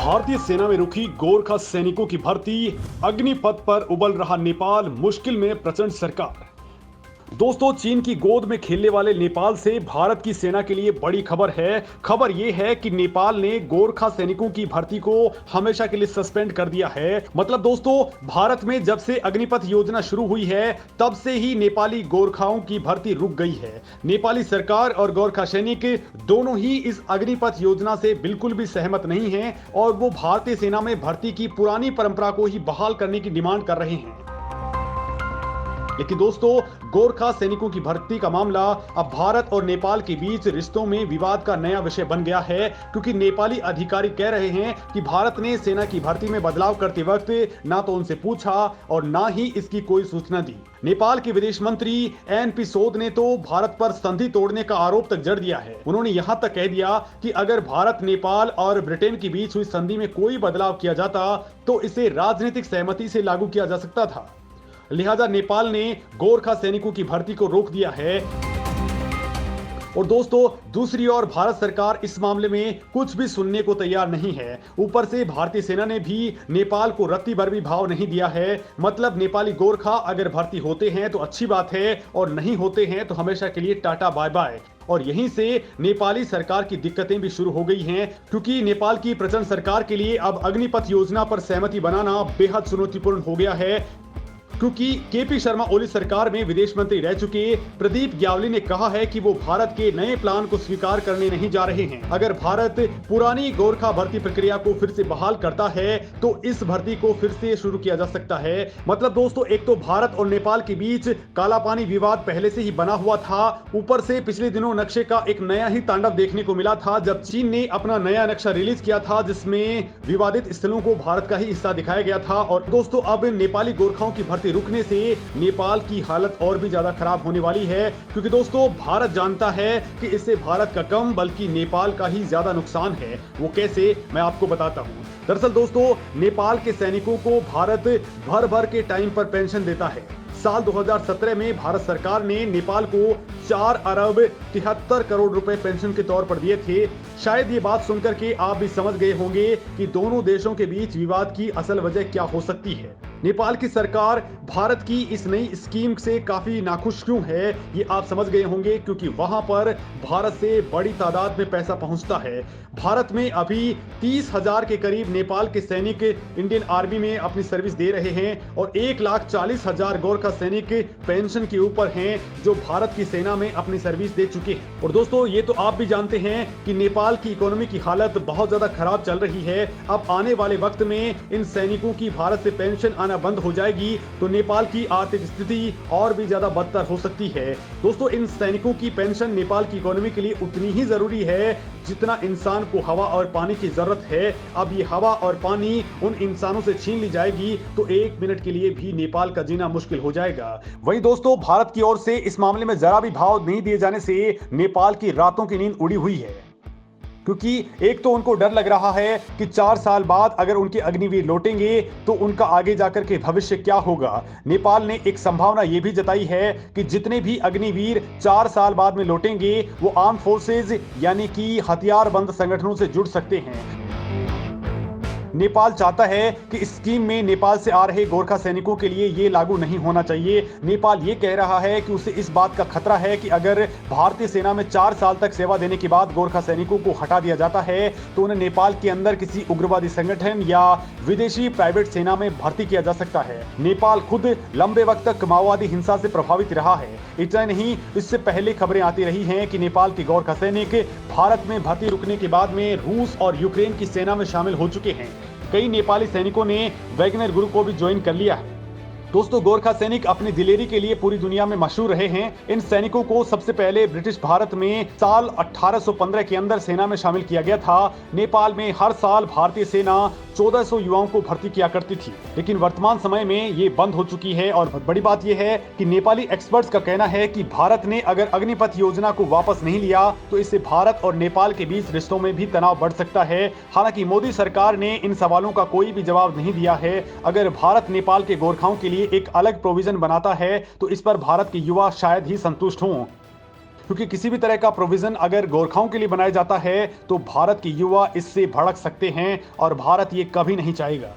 भारतीय सेना में रुकी गोरखा सैनिकों की भर्ती, अग्निपथ पर उबल रहा नेपाल, मुश्किल में प्रचंड सरकार। दोस्तों, चीन की गोद में खेलने वाले नेपाल से भारत की सेना के लिए बड़ी खबर है। खबर यह है कि नेपाल ने गोरखा सैनिकों की भर्ती को हमेशा के लिए सस्पेंड कर दिया है। मतलब दोस्तों, भारत में जब से अग्निपथ योजना शुरू हुई है तब से ही नेपाली गोरखाओं की भर्ती रुक गई है। नेपाली सरकार और गोरखा सैनिक दोनों ही इस अग्निपथ योजना से बिल्कुल भी सहमत नहीं हैं और वो भारतीय सेना में भर्ती की पुरानी परंपरा को ही बहाल करने की डिमांड कर रहे हैं। लेकिन दोस्तों, गोरखा सैनिकों की भर्ती का मामला अब भारत और नेपाल के बीच रिश्तों में विवाद का नया विषय बन गया है, क्योंकि नेपाली अधिकारी कह रहे हैं कि भारत ने सेना की भर्ती में बदलाव करते वक्त ना तो उनसे पूछा और ना ही इसकी कोई सूचना दी। नेपाल के विदेश मंत्री एन.पी. सोद ने तो भारत पर संधि तोड़ने का आरोप तक जड़ दिया है। उन्होंने यहां तक कह दिया कि अगर भारत, नेपाल और ब्रिटेन के बीच हुई संधि में कोई बदलाव किया जाता तो इसे राजनीतिक सहमति से लागू किया जा सकता था। लिहाजा नेपाल ने गोरखा सैनिकों की भर्ती को रोक दिया है। और दोस्तों, दूसरी ओर भारत सरकार इस मामले में कुछ भी सुनने को तैयार नहीं है। ऊपर से भारतीय सेना ने भी नेपाल को रत्ती भर भी भाव नहीं दिया है। मतलब नेपाली गोरखा अगर भर्ती होते हैं तो अच्छी बात है और नहीं होते हैं तो हमेशा के लिए टाटा बाय बाय। और यहीं से नेपाली सरकार की दिक्कतें भी शुरू हो गई हैं, क्योंकि नेपाल की प्रचंड सरकार के लिए अब अग्निपथ योजना पर सहमति बनाना बेहद चुनौतीपूर्ण हो गया है, क्योंकि केपी शर्मा ओली सरकार में विदेश मंत्री रह चुके प्रदीप ग्यावली ने कहा है कि वो भारत के नए प्लान को स्वीकार करने नहीं जा रहे हैं। अगर भारत पुरानी गोरखा भर्ती प्रक्रिया को फिर से बहाल करता है तो इस भर्ती को फिर से शुरू किया जा सकता है। मतलब दोस्तों, एक तो भारत और नेपाल के बीच काला पानी विवाद पहले से ही बना हुआ था, ऊपर से पिछले दिनों नक्शे का एक नया ही तांडव देखने को मिला था जब चीन ने अपना नया नक्शा रिलीज किया था, जिसमें विवादित स्थलों को भारत का ही हिस्सा दिखाया गया था। और दोस्तों, अब नेपाली गोरखाओं की भर्ती रुकने से नेपाल की हालत और भी ज्यादा खराब होने वाली है, क्योंकि दोस्तों, भारत जानता है कि इससे भारत का कम बल्कि नेपाल का ही ज्यादा नुकसान है। वो कैसे, मैं आपको बताता हूं। दरअसल दोस्तों, नेपाल के सैनिकों को भारत भर भर के टाइम पर पेंशन देता है। साल 2017 में भारत सरकार ने नेपाल को 4 अरब 73 करोड़ रुपए पेंशन के तौर पर दिए थे। शायद ये बात सुनकर के आप भी समझ गए होंगे कि दोनों देशों के बीच विवाद की असल वजह क्या हो सकती है। नेपाल की सरकार भारत की इस नई स्कीम से काफी नाखुश क्यों है, ये आप समझ गए होंगे, क्योंकि वहां पर भारत से बड़ी तादाद में पैसा पहुंचता है। भारत में अभी 30,000 के करीब नेपाल के सैनिक इंडियन आर्मी में अपनी सर्विस दे रहे हैं और 1,40,000 गोरखा सैनिक पेंशन के ऊपर हैं जो भारत की सेना में अपनी सर्विस दे चुके हैं। और दोस्तों, ये तो आप भी जानते हैं कि नेपाल की इकोनॉमी की हालत बहुत ज्यादा खराब चल रही है। अब आने वाले वक्त में इन सैनिकों की भारत से पेंशन आना बंद हो जाएगी तो नेपाल की आर्थिक स्थिति और भी ज्यादा बदतर हो सकती है। दोस्तों, इन सैनिकों की पेंशन नेपाल की इकोनॉमी के लिए उतनी ही जरूरी है जितना इंसान को हवा और पानी की जरूरत है। अब ये हवा और पानी उन इंसानों से छीन ली जाएगी तो 1 मिनट के लिए भी नेपाल का जीना मुश्किल हो जाएगा। वहीं दोस्तों, भारत की ओर से इस मामले में जरा भी भाव नहीं दिए जाने से नेपाल की रातों की नींद उड़ी हुई है, क्योंकि एक तो उनको डर लग रहा है कि 4 साल बाद अगर उनके अग्निवीर लौटेंगे तो उनका आगे जाकर के भविष्य क्या होगा। नेपाल ने एक संभावना यह भी जताई है कि जितने भी अग्निवीर 4 साल बाद में लौटेंगे वो आर्म फोर्सेज यानी कि हथियारबंद संगठनों से जुड़ सकते हैं। नेपाल चाहता है कि इस स्कीम में नेपाल से आ रहे गोरखा सैनिकों के लिए ये लागू नहीं होना चाहिए। नेपाल ये कह रहा है कि उसे इस बात का खतरा है कि अगर भारतीय सेना में 4 साल तक सेवा देने के बाद गोरखा सैनिकों को हटा दिया जाता है तो उन्हें नेपाल के अंदर किसी उग्रवादी संगठन या विदेशी प्राइवेट सेना में भर्ती किया जा सकता है। नेपाल खुद लंबे वक्त तक माओवादी हिंसा से प्रभावित रहा है। इतना नहीं, इससे पहले खबरें आती रही हैं कि नेपाल के गोरखा सैनिक भारत में भर्ती रुकने के बाद में रूस और यूक्रेन की सेना में शामिल हो चुके हैं। कई नेपाली सैनिकों ने वैगनर ग्रुप को भी ज्वाइन कर लिया है। दोस्तों, गोरखा सैनिक अपनी दिलेरी के लिए पूरी दुनिया में मशहूर रहे हैं। इन सैनिकों को सबसे पहले ब्रिटिश भारत में साल 1815 के अंदर सेना में शामिल किया गया था। नेपाल में हर साल भारतीय सेना 1400 युवाओं को भर्ती किया करती थी, लेकिन वर्तमान समय में ये बंद हो चुकी है। और बड़ी बात यह है कि नेपाली एक्सपर्ट्स का कहना है कि भारत ने अगर अग्निपथ योजना को वापस नहीं लिया तो इससे भारत और नेपाल के बीच रिश्तों में भी तनाव बढ़ सकता है। हालांकि मोदी सरकार ने इन सवालों का कोई भी जवाब नहीं दिया है। अगर भारत नेपाल के गोरखाओं के लिए एक अलग प्रोविजन बनाता है तो इस पर भारत के युवा शायद ही संतुष्ट हों। क्योंकि किसी भी तरह का प्रोविजन अगर गोरखाओं के लिए बनाया जाता है तो भारत के युवा इससे भड़क सकते हैं और भारत ये कभी नहीं चाहेगा।